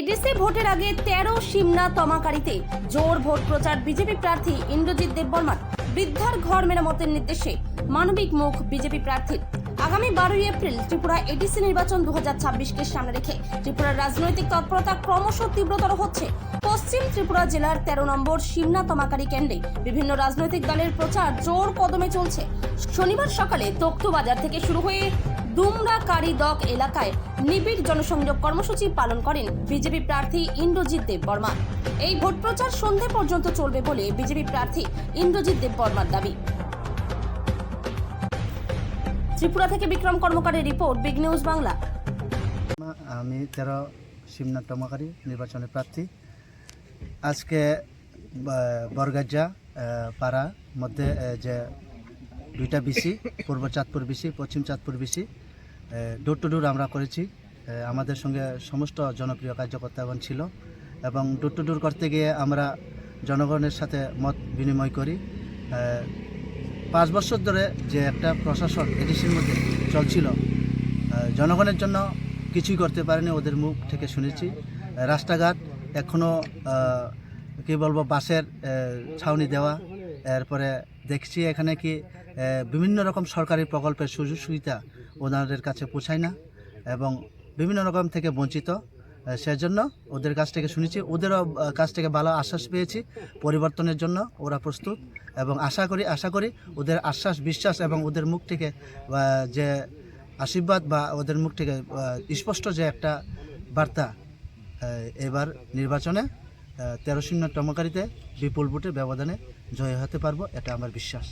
ADC ভোটের আগে ১৩ সিমনা তমাকারীতে জোর ভোট প্রচার বিজেপি প্রার্থী ইন্দ্রজিৎ দেববর্মার। বৃদ্ধার ঘর মেরামতের নির্দেশে মানবিক মুখ বিজেপি প্রার্থীর। আগামী 12ই এপ্রিল ত্রিপুরা এডিসি নির্বাচন 2026কে সামনে রেখে ত্রিপুরার রাজনৈতিক তৎপরতা ক্রমশ তীব্রতর হচ্ছে। পশ্চিম ত্রিপুরা জেলার 13 নম্বর সিমনা তমাকারী কেন্দ্রে বিভিন্ন রাজনৈতিক দলের প্রচার জোর কদমে চলছে। শনিবার সকালে তক্তু বাজার থেকে শুরু হয়ে দুমরাকারীদক এলাকায় নিবিড় জনসংযোগ কর্মসূচি পালন করেন বিজেপি প্রার্থী ইন্দ্রজিৎ দেববর্মা। এই ভোট প্রচার সন্ধে পর্যন্ত চলবে বলে বিজেপি প্রার্থী ইন্দ্রজিৎ দেববর্মার দাবি। ত্রিপুরা থেকে বিক্রম কর্মকারের রিপোর্ট, বিগ নিউজ বাংলা। আমি 13 সিমনা তমাকারী নির্বাচনের প্রার্থী। আজকে বরগাজা পাড়া মধ্যে যে দুইটা BC, Purba Chandpur BC, Paschim Chandpur BC, door to ডোর আমরা করেছি। আমাদের সঙ্গে সমস্ত জনপ্রিয় কার্যকর্তাগণ ছিল এবং ডোর টু ডোর করতে গিয়ে আমরা জনগণের সাথে মত বিনিময় করি। 5 বছর ধরে যে একটা প্রশাসন এডিসির মধ্যে চলছিল, জনগণের জন্য কিছুই করতে পারেনি, ওদের মুখ থেকে শুনেছি। রাস্তাঘাট এখনও কী বলবো, বাসের ছাউনি দেওয়া, এরপরে দেখছি এখানে কি বিভিন্ন রকম সরকারি প্রকল্পের সুযোগ সুবিধা ওনাদের কাছে পৌঁছায় না এবং বিভিন্ন রকম থেকে বঞ্চিত। সেজন্য ওদের কাছ থেকে শুনেছি, ওদেরও কাছ থেকে ভালো আশ্বাস পেয়েছি পরিবর্তনের জন্য ওরা প্রস্তুত এবং আশা করি ওদের আশ্বাস বিশ্বাস এবং ওদের মুখ থেকে যে আশীর্বাদ বা ওদের মুখ থেকে স্পষ্ট যে একটা বার্তা, এবার নির্বাচনে 13 সিমনা তমাকারীতে বিপুল ভোটের ব্যবধানে জয় হতে পারবো, এটা আমার বিশ্বাস।